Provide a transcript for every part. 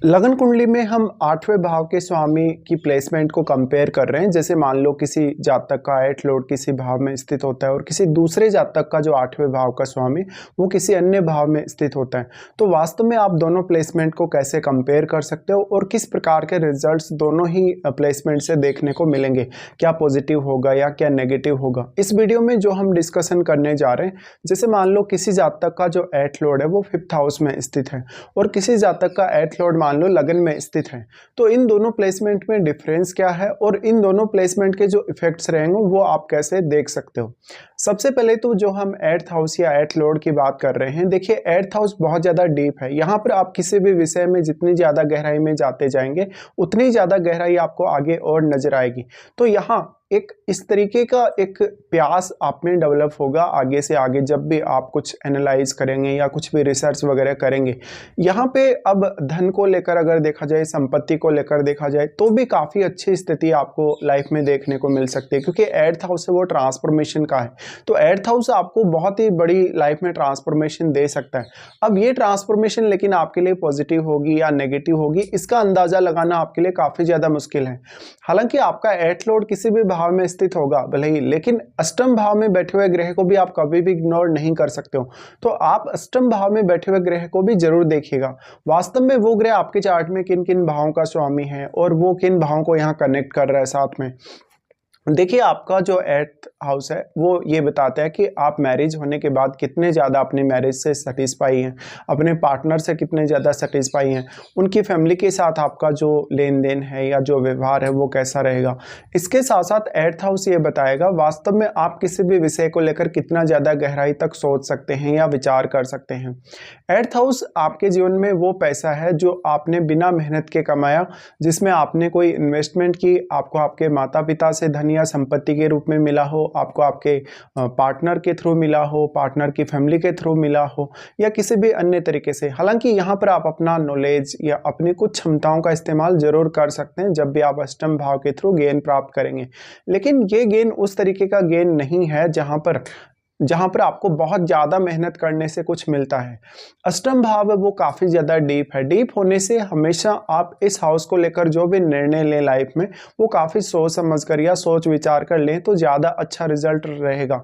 लगन कुंडली में हम 8वें भाव के स्वामी की प्लेसमेंट को कंपेयर कर रहे हैं। जैसे मान लो किसी जातक का 8 लॉर्ड किसी भाव में स्थित होता है और किसी दूसरे जातक का जो 8वें भाव का स्वामी वो किसी अन्य भाव में स्थित होता है। तो वास्तव में आप दोनों प्लेसमेंट को कैसे कंपेयर कर सकते हो और किस प्रकार के रिजल्ट्स दोनों ही प्लेसमेंट से देखने को मिलेंगे, क्या पॉजिटिव होगा या क्या नेगेटिव होगा। इस वीडियो में जो हम डिस्कशन करने जा रहे हैं, जैसे मान लो किसी जातक का जो 8 लॉर्ड है वो 5th हाउस में स्थित है और किसी जातक का 8 लॉर्ड मान लो लगन में स्थित है। तो इन दोनों प्लेसमेंट में डिफरेंस क्या है और इन दोनों प्लेसमेंट के जो इफेक्ट्स रहेंगे वो आप कैसे देख सकते हो। सबसे पहले तो जो हम 8th हाउस या 8 लॉर्ड की बात कर रहे हैं, देखिए 8th हाउस बहुत ज़्यादा डीप है। यहाँ पर आप किसी भी विषय में जितनी ज़्यादा गहराई में जाते जाएंगे उतनी ज़्यादा गहराई आपको आगे और नजर आएगी। तो यहाँ एक इस तरीके का एक प्यास आप में डेवलप होगा आगे से आगे, जब भी आप कुछ एनालाइज करेंगे या कुछ भी रिसर्च वगैरह करेंगे। यहाँ पे अब धन को लेकर अगर देखा जाए, संपत्ति को लेकर देखा जाए, तो भी काफ़ी अच्छी स्थिति आपको लाइफ में देखने को मिल सकती है, क्योंकि 8th हाउस है वो ट्रांसफॉर्मेशन का है। तो 8th हाउस आपको बहुत ही बड़ी लाइफ में ट्रांसफॉर्मेशन दे सकता है। अब ये ट्रांसफॉर्मेशन लेकिन आपके लिए पॉजिटिव होगी या नेगेटिव होगी, इसका अंदाजा लगाना आपके लिए काफ़ी ज़्यादा मुश्किल है। हालांकि आपका 8 लॉर्ड किसी भी भाव में स्थित होगा भले ही, लेकिन अष्टम भाव में बैठे हुए ग्रह को भी आप कभी भी इग्नोर नहीं कर सकते हो। तो आप अष्टम भाव में बैठे हुए ग्रह को भी जरूर देखिएगा। वास्तव में वो ग्रह आपके चार्ट में किन किन भावों का स्वामी है और वो किन भावों को यहाँ कनेक्ट कर रहा है साथ में। देखिए आपका जो 8th हाउस है वो ये बताता है कि आप मैरिज होने के बाद कितने ज़्यादा अपनी मैरिज से सेटिस्फाई हैं, अपने पार्टनर से कितने ज़्यादा सेटिस्फाई हैं, उनकी फैमिली के साथ आपका जो लेन देन है या जो व्यवहार है वो कैसा रहेगा। इसके साथ साथ 8th हाउस ये बताएगा वास्तव में आप किसी भी विषय को लेकर कितना ज़्यादा गहराई तक सोच सकते हैं या विचार कर सकते हैं। 8th हाउस आपके जीवन में वो पैसा है जो आपने बिना मेहनत के कमाया, जिसमें आपने कोई इन्वेस्टमेंट की, आपको आपके माता पिता से धन या संपत्ति के रूप में मिला हो, आपको आपके पार्टनर के थ्रू मिला हो, पार्टनर की फैमिली के थ्रू मिला हो या किसी भी अन्य तरीके से। हालांकि यहाँ पर आप अपना नॉलेज या अपनी कुछ क्षमताओं का इस्तेमाल जरूर कर सकते हैं जब भी आप अष्टम भाव के थ्रू गेन प्राप्त करेंगे, लेकिन ये गेन उस तरीके का गेन नहीं है जहां पर आपको बहुत ज़्यादा मेहनत करने से कुछ मिलता है। अष्टम भाव है वो काफ़ी ज़्यादा डीप है। डीप होने से हमेशा आप इस हाउस को लेकर जो भी निर्णय लें लाइफ में वो काफ़ी सोच समझ कर या सोच विचार कर लें तो ज़्यादा अच्छा रिजल्ट रहेगा।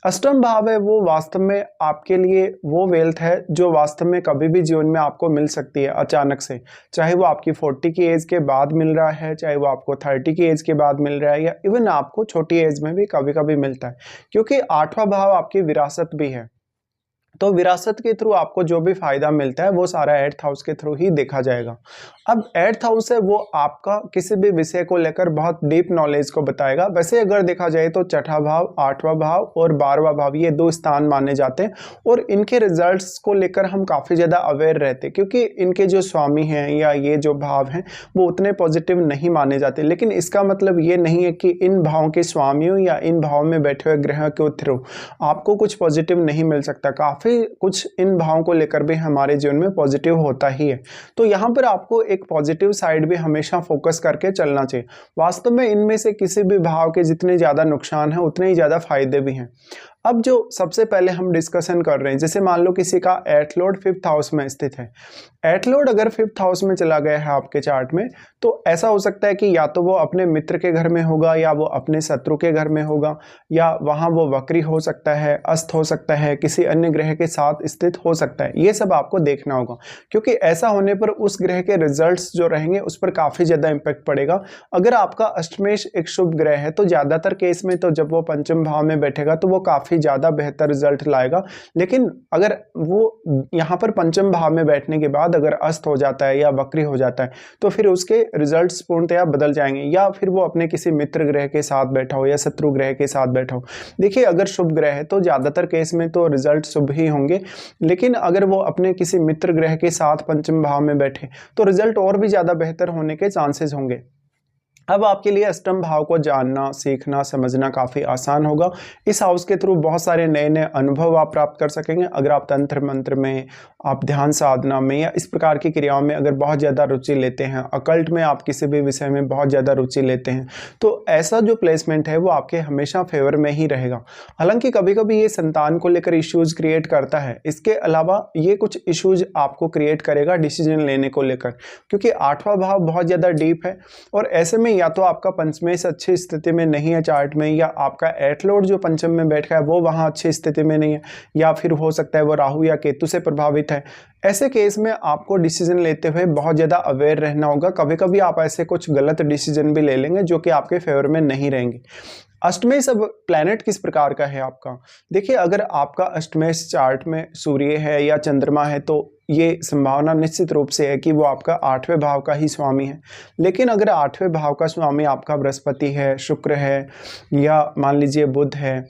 अष्टम भाव है वो वास्तव में आपके लिए वो वेल्थ है जो वास्तव में कभी भी जीवन में आपको मिल सकती है अचानक से, चाहे वो आपकी 40 की एज के बाद मिल रहा है, चाहे वो आपको 30 की एज के बाद मिल रहा है या इवन आपको छोटी एज में भी कभी कभी मिलता है, क्योंकि 8वां भाव आपकी विरासत भी है। तो विरासत के थ्रू आपको जो भी फायदा मिलता है वो सारा 8th हाउस के थ्रू ही देखा जाएगा। अब 8th हाउस है वो आपका किसी भी विषय को लेकर बहुत डीप नॉलेज को बताएगा। वैसे अगर देखा जाए तो 6ठा भाव, 8वां भाव और 12वां भाव ये 2 स्थान माने जाते हैं और इनके रिजल्ट्स को लेकर हम काफ़ी ज़्यादा अवेयर रहते हैं, क्योंकि इनके जो स्वामी हैं या ये जो भाव हैं वो उतने पॉजिटिव नहीं माने जाते। लेकिन इसका मतलब ये नहीं है कि इन भावों के स्वामियों या इन भाव में बैठे हुए ग्रह के थ्रू आपको कुछ पॉजिटिव नहीं मिल सकता। काफ़ी कुछ इन भावों को लेकर भी हमारे जीवन में पॉजिटिव होता ही है। तो यहाँ पर आपको एक पॉजिटिव साइड भी हमेशा फोकस करके चलना चाहिए। वास्तव में इनमें से किसी भी भाव के जितने ज़्यादा नुकसान हैं उतने ही ज़्यादा फायदे भी हैं। अब जो सबसे पहले हम डिस्कशन कर रहे हैं, जैसे मान लो किसी का 8 लॉर्ड 5th हाउस में स्थित है। 8 लॉर्ड अगर 5th हाउस में चला गया है आपके चार्ट में, तो ऐसा हो सकता है कि या तो वो अपने मित्र के घर में होगा या वो अपने शत्रु के घर में होगा या वहाँ वो वक्री हो सकता है, अस्त हो सकता है, किसी अन्य ग्रह के साथ स्थित हो सकता है। ये सब आपको देखना होगा, क्योंकि ऐसा होने पर उस ग्रह के रिजल्ट्स जो रहेंगे उस पर काफ़ी ज़्यादा इम्पैक्ट पड़ेगा। अगर आपका अष्टमेश एक शुभ ग्रह है तो ज़्यादातर केस में तो जब वो पंचम भाव में बैठेगा तो वो काफ़ी ज़्यादा बेहतर रिजल्ट लाएगा। लेकिन अगर वो यहाँ पर पंचम भाव में बैठने के बाद अगर अस्त हो जाता है या वक्री हो जाता है तो फिर उसके रिजल्ट्स पूर्णतया बदल जाएंगे, या फिर वो अपने किसी मित्र ग्रह के साथ बैठा हो या शत्रु ग्रह के साथ बैठा हो। देखिए अगर शुभ ग्रह है तो ज़्यादातर केस में तो रिजल्ट शुभ ही होंगे, लेकिन अगर वो अपने किसी मित्र ग्रह के साथ पंचम भाव में बैठे तो रिजल्ट और भी ज़्यादा बेहतर होने के चांसेस होंगे। अब आपके लिए अष्टम भाव को जानना, सीखना, समझना काफ़ी आसान होगा। इस हाउस के थ्रू बहुत सारे नए-नए अनुभव आप प्राप्त कर सकेंगे। अगर आप तंत्र मंत्र में, आप ध्यान साधना में या इस प्रकार की क्रियाओं में अगर बहुत ज़्यादा रुचि लेते हैं, अकल्ट में आप किसी भी विषय में बहुत ज़्यादा रुचि लेते हैं, तो ऐसा जो प्लेसमेंट है वो आपके हमेशा फेवर में ही रहेगा। हालाँकि कभी-कभी ये संतान को लेकर इश्यूज़ क्रिएट करता है। इसके अलावा ये कुछ इश्यूज़ आपको क्रिएट करेगा डिसीजन लेने को लेकर, क्योंकि 8वां भाव बहुत ज़्यादा डीप है और ऐसे में या तो आपका पंचमेश अच्छी स्थिति में नहीं है चार्ट में, या आपका एट लॉर्ड जो पंचम में बैठा है वो वहाँ अच्छी स्थिति में नहीं है, या फिर हो सकता है वो राहु या केतु से प्रभावित है। ऐसे केस में आपको डिसीजन लेते हुए बहुत ज़्यादा अवेयर रहना होगा। कभी-कभी आप ऐसे कुछ गलत डिसीजन भी ले लेंगे जो कि आपके फेवर में नहीं रहेंगे। अष्टमेश अब प्लैनेट किस प्रकार का है आपका? देखिए, अगर आपका अष्टमेश चार्ट में सूर्य है या चंद्रमा है तो ये संभावना निश्चित रूप से है कि वो आपका 8वें भाव का ही स्वामी है। लेकिन अगर 8वें भाव का स्वामी आपका बृहस्पति है, शुक्र है, या मान लीजिए बुध है,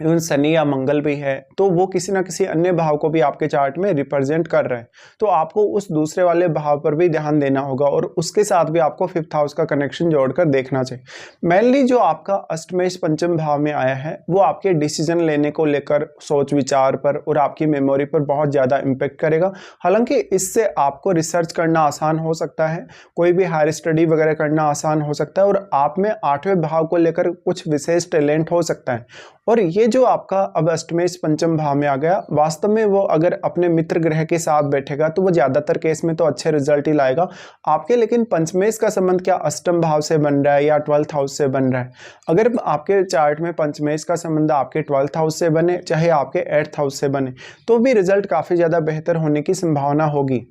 इवन शनि या मंगल भी है, तो वो किसी ना किसी अन्य भाव को भी आपके चार्ट में रिप्रेजेंट कर रहे हैं, तो आपको उस दूसरे वाले भाव पर भी ध्यान देना होगा और उसके साथ भी आपको 5th हाउस का कनेक्शन जोड़कर देखना चाहिए। मेनली जो आपका अष्टमेश पंचम भाव में आया है वो आपके डिसीजन लेने को लेकर, सोच विचार पर और आपकी मेमोरी पर बहुत ज़्यादा इम्पेक्ट करेगा। हालांकि इससे आपको रिसर्च करना आसान हो सकता है, कोई भी हायर स्टडी वगैरह करना आसान हो सकता है और आप में 8वें भाव को लेकर कुछ विशेष टैलेंट हो सकता है। और ये जो आपका अब अष्टमेश पंचम भाव में आ गया, वास्तव में वो अगर अपने मित्र ग्रह के साथ बैठेगा तो वो ज़्यादातर केस में तो अच्छे रिजल्ट ही लाएगा आपके। लेकिन पंचमेश का संबंध क्या अष्टम भाव से बन रहा है या 12th हाउस से बन रहा है? अगर आपके चार्ट में पंचमेश का संबंध आपके 12th हाउस से बने, चाहे आपके 8th हाउस से बने, तो भी रिजल्ट काफ़ी ज़्यादा बेहतर होने की संभावना होगी।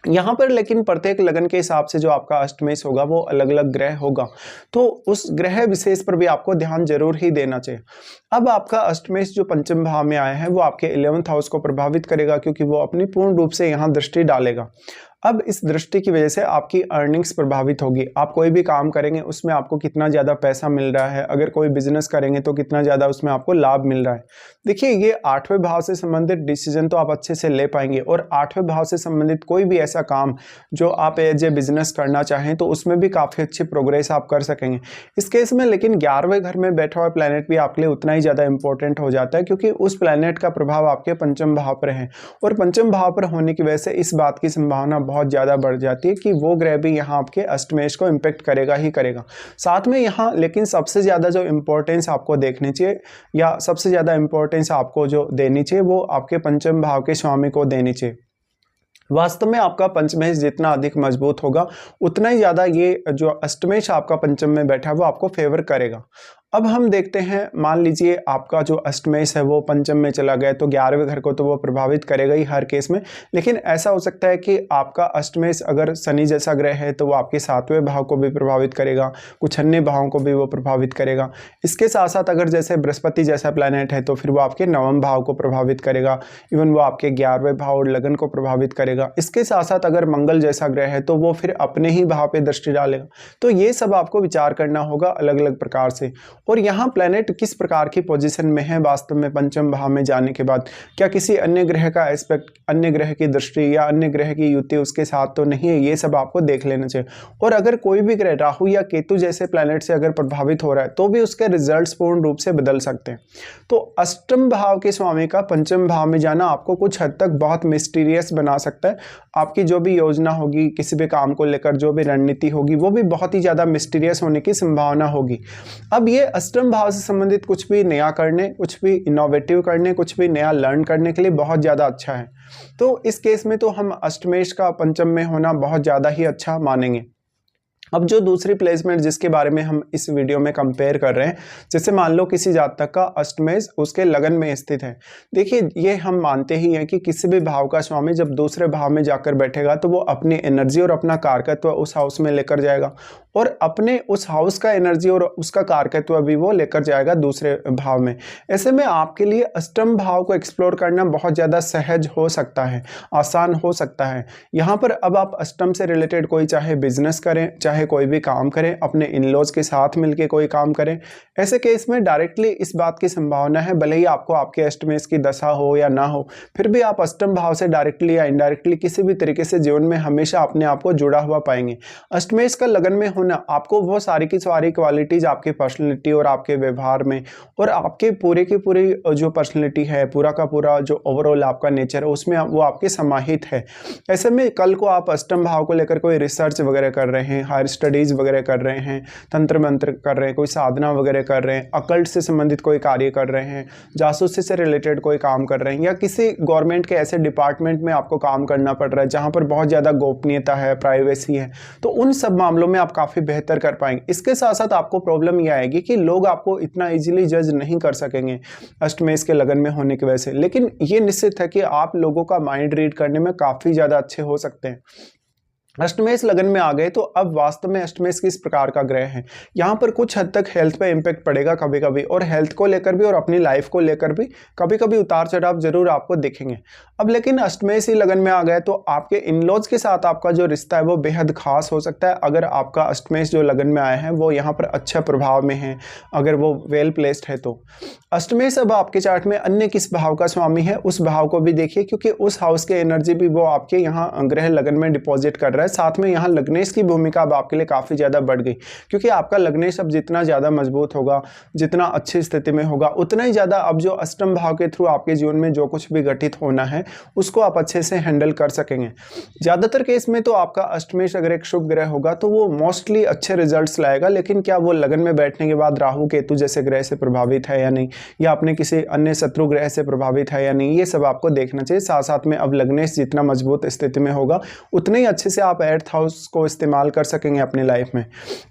यहाँ पर लेकिन प्रत्येक लगन के हिसाब से जो आपका अष्टमेश होगा वो अलग अलग ग्रह होगा, तो उस ग्रह विशेष पर भी आपको ध्यान जरूर ही देना चाहिए। अब आपका अष्टमेश जो पंचम भाव में आया है वो आपके 11th हाउस को प्रभावित करेगा, क्योंकि वो अपनी पूर्ण रूप से यहाँ दृष्टि डालेगा। अब इस दृष्टि की वजह से आपकी अर्निंग्स प्रभावित होगी। आप कोई भी काम करेंगे उसमें आपको कितना ज़्यादा पैसा मिल रहा है, अगर कोई बिजनेस करेंगे तो कितना ज़्यादा उसमें आपको लाभ मिल रहा है। देखिए, ये 8वें भाव से संबंधित डिसीजन तो आप अच्छे से ले पाएंगे और 8वें भाव से संबंधित कोई भी ऐसा काम जो आप एज ए बिजनेस करना चाहें तो उसमें भी काफ़ी अच्छी प्रोग्रेस आप कर सकेंगे इस केस में। लेकिन 11वें घर में बैठा हुआ प्लैनेट भी आपके लिए उतना ही ज़्यादा इंपॉर्टेंट हो जाता है, क्योंकि उस प्लैनेट का प्रभाव आपके पंचम भाव पर है और पंचम भाव पर होने की वजह से इस बात की संभावना बहुत ज़्यादा बढ़ जाती है कि वो ग्रह भी यहाँ आपके अष्टमेश को इम्पेक्ट करेगा ही करेगा। साथ में यहाँ लेकिन सबसे ज़्यादा जो इम्पोर्टेंस आपको देखनी चाहिए या सबसे ज़्यादा इम्पोर्टेंस आपको जो देनी चाहिए वो आपके पंचम भाव के स्वामी को देनी चाहिए। वास्तव में आपका पंचमेश जितना अधिक मजबूत होगा उतना ही ज़्यादा ये जो अष्टमेश आपका पंचम में बैठा है वो आपको फेवर करेगा। अब हम देखते हैं, मान लीजिए आपका जो अष्टमेश है वो पंचम में चला गया तो 11वें घर को तो वो प्रभावित करेगा ही हर केस में। लेकिन ऐसा हो सकता है कि आपका अष्टमेश अगर शनि जैसा ग्रह है तो वो आपके 7वें भाव को भी प्रभावित करेगा, कुछ अन्य भावों को भी वो प्रभावित करेगा। इसके साथ साथ अगर जैसे बृहस्पति जैसा प्लैनेट है तो फिर वो आपके 9वें भाव को प्रभावित करेगा, इवन वो आपके 11वें भाव और लगन को प्रभावित करेगा। इसके साथ साथ अगर मंगल जैसा ग्रह है तो वो फिर अपने ही भाव पे दृष्टि डालेगा। तो ये सब आपको विचार करना होगा अलग अलग प्रकार से। और यहाँ प्लैनेट किस प्रकार की पोजीशन में है वास्तव में पंचम भाव में जाने के बाद, क्या किसी अन्य ग्रह का एस्पेक्ट, अन्य ग्रह की दृष्टि या अन्य ग्रह की युति उसके साथ तो नहीं है, ये सब आपको देख लेना चाहिए। और अगर कोई भी ग्रह राहु या केतु जैसे प्लैनेट से अगर प्रभावित हो रहा है तो भी उसके रिजल्ट्स पूर्ण रूप से बदल सकते हैं। तो अष्टम भाव के स्वामी का पंचम भाव में जाना आपको कुछ हद तक बहुत मिस्टीरियस बना सकता है। आपकी जो भी योजना होगी, किसी भी काम को लेकर जो भी रणनीति होगी वो भी बहुत ही ज़्यादा मिस्टीरियस होने की संभावना होगी। अब ये अष्टम भाव से संबंधित कुछ भी नया करने, कुछ भी इनोवेटिव करने, कुछ भी नया लर्न करने के लिए बहुत ज़्यादा अच्छा है। तो इस केस में तो हम अष्टमेश का पंचम में होना बहुत ज़्यादा ही अच्छा मानेंगे। अब जो दूसरी प्लेसमेंट जिसके बारे में हम इस वीडियो में कंपेयर कर रहे हैं, जैसे मान लो किसी जातक का अष्टमेश उसके लगन में स्थित है। देखिए, ये हम मानते ही हैं कि किसी भी भाव का स्वामी जब दूसरे भाव में जाकर बैठेगा तो वो अपनी एनर्जी और अपना कारकत्व उस हाउस में लेकर जाएगा और अपने उस हाउस का एनर्जी और उसका कारकत्व भी वो लेकर जाएगा दूसरे भाव में। ऐसे में आपके लिए अष्टम भाव को एक्सप्लोर करना बहुत ज़्यादा सहज हो सकता है, आसान हो सकता है। यहाँ पर अब आप अष्टम से रिलेटेड कोई चाहे बिजनेस करें, चाहे कोई भी काम करें, अपने इन-लॉज के साथ मिलके कोई काम करें, ऐसे केस में डायरेक्टली इस बात की संभावना है, भले ही आपको आपके अष्टमेश की दशा हो या ना हो, फिर भी आप अष्टम भाव से डायरेक्टली या इनडायरेक्टली किसी भी तरीके से जीवन में हमेशा अपने आप को जुड़ा हुआ पाएंगे। अष्टमेश का लगन में ना आपको वो सारी की सारी क्वालिटीज़ आपकी पर्सनैलिटी और आपके व्यवहार में और आपके पूरे की पूरी जो पर्सनैलिटी है, पूरा का पूरा जो ओवरऑल आपका नेचर है उसमें वो आपके समाहित है। ऐसे में कल को आप अष्टम भाव को लेकर कोई रिसर्च वगैरह कर रहे हैं, हायर स्टडीज़ वगैरह कर रहे हैं, तंत्र मंत्र कर रहे हैं, कोई साधना वगैरह कर रहे हैं, अकल्ट से संबंधित कोई कार्य कर रहे हैं, जासूसी से रिलेटेड कोई काम कर रहे हैं, या किसी गवर्नमेंट के ऐसे डिपार्टमेंट में आपको काम करना पड़ रहा है जहाँ पर बहुत ज़्यादा गोपनीयता है, प्राइवेसी है, तो उन सब मामलों में आप काफ़ी बेहतर कर पाएंगे। इसके साथ साथ आपको प्रॉब्लम यह आएगी कि लोग आपको इतना इजीली जज नहीं कर सकेंगे अष्टमेश के लगन में होने की वजह से, लेकिन ये निश्चित है कि आप लोगों का माइंड रीड करने में काफ़ी ज़्यादा अच्छे हो सकते हैं। अष्टमेश लगन में आ गए तो अब वास्तव में अष्टमेश किस प्रकार का ग्रह है, यहाँ पर कुछ हद तक हेल्थ पे इम्पैक्ट पड़ेगा कभी कभी, और हेल्थ को लेकर भी और अपनी लाइफ को लेकर भी कभी कभी उतार चढ़ाव जरूर आपको दिखेंगे। अब लेकिन अष्टमेश ही लगन में आ गए तो आपके इनलॉज के साथ आपका जो रिश्ता है वो बेहद खास हो सकता है, अगर आपका अष्टमेश जो लगन में आए हैं वो यहाँ पर अच्छा प्रभाव में है, अगर वो वेल प्लेस्ड है तो। अष्टमेश अब आपके चार्ट में अन्य किस भाव का स्वामी है उस भाव को भी देखिए, क्योंकि उस हाउस की एनर्जी भी वो आपके यहाँ ग्रह लगन में डिपॉजिट कर रहा है। साथ में यहाँ लग्नेश की भूमिका अब आपके लिए काफ़ी ज़्यादा बढ़ गई, क्योंकि आपका लग्नेश अब जितना ज़्यादा मजबूत होगा, जितना अच्छी स्थिति में होगा, उतना ही ज़्यादा अब जो अष्टम भाव के थ्रू आपके जीवन में जो कुछ भी घटित होना है उसको आप अच्छे से हैंडल कर सकेंगे। ज़्यादातर केस में तो आपका अष्टमेश अगर एक शुभ ग्रह होगा तो वो मोस्टली अच्छे रिजल्ट्स लाएगा, लेकिन क्या वो लगन में बैठने के बाद राहु केतु जैसे ग्रह से प्रभावित है या नहीं, या अपने किसी अन्य शत्रु ग्रह से प्रभावित है या नहीं, ये सब आपको देखना चाहिए। साथ साथ में अब लग्नेश जितना मजबूत स्थिति में होगा उतने ही अच्छे से आप एट्थ हाउस को इस्तेमाल कर सकेंगे अपनी लाइफ में।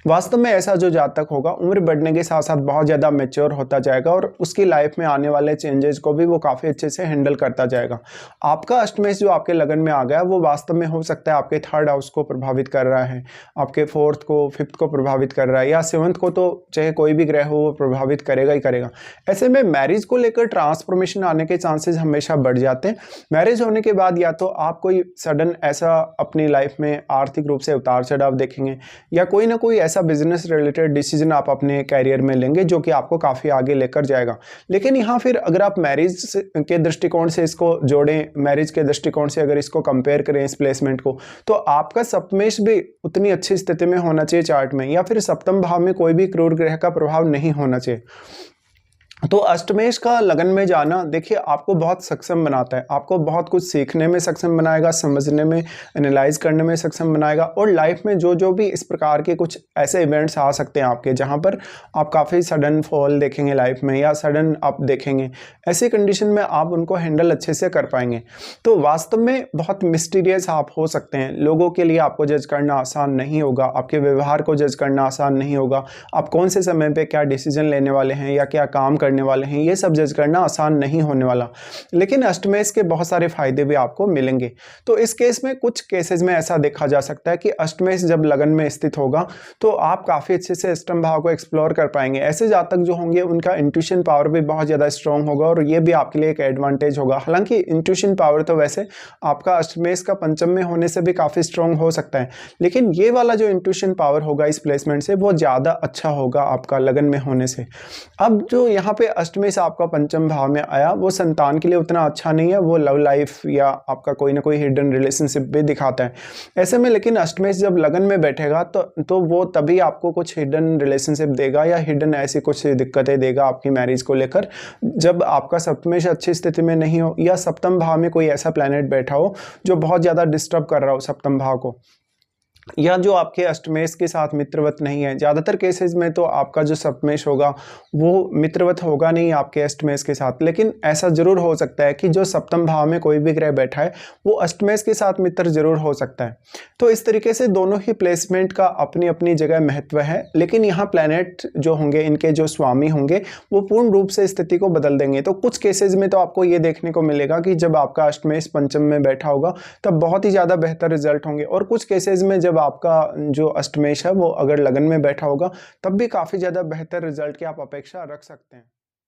वास्तव में ऐसा जो जातक होगा उम्र बढ़ने के साथ साथ बहुत ज़्यादा मैच्योर होता जाएगा और उसकी लाइफ में आने वाले चेंजेस को भी वो काफ़ी अच्छे से हैंडल करता जाएगा। आपका अष्टमेश जो आपके लगन में आ गया वो वास्तव में हो सकता है आपके थर्ड हाउस को प्रभावित कर रहा है, आपके फोर्थ को, फिफ्थ को प्रभावित कर रहा है, या सेवंथ को, तो चाहे कोई भी ग्रह हो वो प्रभावित करेगा ही करेगा। ऐसे में मैरिज को लेकर ट्रांसफॉर्मेशन आने के चांसेस हमेशा बढ़ जाते हैं। मैरिज होने के बाद या तो आप कोई सडन ऐसा अपनी लाइफ में आर्थिक रूप से उतार चढ़ाव देखेंगे, या कोई ना कोई ऐसा बिजनेस रिलेटेड डिसीजन आप अपने कैरियर में लेंगे जो कि आपको काफ़ी आगे लेकर जाएगा। लेकिन यहाँ फिर अगर आप मैरिज के दृष्टिकोण से इसको जोड़ें, मैरिज के दृष्टिकोण से अगर इसको कंपेयर करें इस प्लेसमेंट को, तो आपका सप्तमेश भी उतनी अच्छी स्थिति में होना चाहिए चार्ट में, या फिर सप्तम भाव में कोई भी क्रूर ग्रह का प्रभाव नहीं होना चाहिए। तो अष्टमेश का लगन में जाना देखिए आपको बहुत सक्षम बनाता है, आपको बहुत कुछ सीखने में सक्षम बनाएगा, समझने में, एनालाइज करने में सक्षम बनाएगा, और लाइफ में जो जो भी इस प्रकार के कुछ ऐसे इवेंट्स आ सकते हैं आपके जहां पर आप काफ़ी सडन फॉल देखेंगे लाइफ में या सडन अप देखेंगे, ऐसी कंडीशन में आप उनको हैंडल अच्छे से कर पाएंगे। तो वास्तव में बहुत मिस्टीरियस आप हो सकते हैं, लोगों के लिए आपको जज करना आसान नहीं होगा, आपके व्यवहार को जज करना आसान नहीं होगा, आप कौन से समय पर क्या डिसीजन लेने वाले हैं या क्या काम करने वाले हैं ये सब जज करना आसान नहीं होने वाला। लेकिन अष्टमेश के बहुत सारे फायदे भी आपको मिलेंगे। तो इस केस में कुछ केसेस में ऐसा देखा जा सकता है कि अष्टमेश जब लगन में स्थित होगा तो आप काफ़ी अच्छे से अष्टम भाव को एक्सप्लोर कर पाएंगे। ऐसे जातक जो होंगे उनका इंट्यूशन पावर भी बहुत ज़्यादा स्ट्रॉन्ग होगा और ये भी आपके लिए एक एडवांटेज होगा। हालांकि इंट्यूशन पावर तो वैसे आपका अष्टमेश का पंचम में होने से भी काफ़ी स्ट्रॉन्ग हो सकता है, लेकिन ये वाला जो इंट्यूशन पावर होगा इस प्लेसमेंट से वो ज़्यादा अच्छा होगा आपका लगन में होने से। अब जो यहाँ पे अष्टमेश आपका पंचम भाव में आया वो संतान के लिए उतना अच्छा नहीं है, वो लव लाइफ या आपका कोई ना कोई हिडन रिलेशनशिप भी दिखाता है। ऐसे में लेकिन अष्टमेश जब लगन में बैठेगा तो वो तभी आपको कुछ हिडन रिलेशनशिप देगा या हिडन ऐसी कुछ दिक्कतें देगा आपकी मैरिज को लेकर, जब आपका सप्तमेश अच्छी स्थिति में नहीं हो या सप्तम भाव में कोई ऐसा प्लैनेट बैठा हो जो बहुत ज़्यादा डिस्टर्ब कर रहा हो सप्तम भाव को, या जो आपके अष्टमेश के साथ मित्रवत नहीं है। ज़्यादातर केसेस में तो आपका जो सप्तमेश होगा वो मित्रवत होगा नहीं आपके अष्टमेश के साथ, लेकिन ऐसा जरूर हो सकता है कि जो सप्तम भाव में कोई भी ग्रह बैठा है वो अष्टमेश के साथ मित्र जरूर हो सकता है। तो इस तरीके से दोनों ही प्लेसमेंट का अपनी अपनी जगह महत्व है, लेकिन यहाँ प्लैनेट जो होंगे इनके जो स्वामी होंगे वो पूर्ण रूप से स्थिति को बदल देंगे। तो कुछ केसेज में तो आपको ये देखने को मिलेगा कि जब आपका अष्टमेश पंचम में बैठा होगा तब बहुत ही ज़्यादा बेहतर रिजल्ट होंगे, और कुछ केसेज में जब आपका जो अष्टमेश है वो अगर लगन में बैठा होगा तब भी काफ़ी ज़्यादा बेहतर रिजल्ट की आप अपेक्षा रख सकते हैं।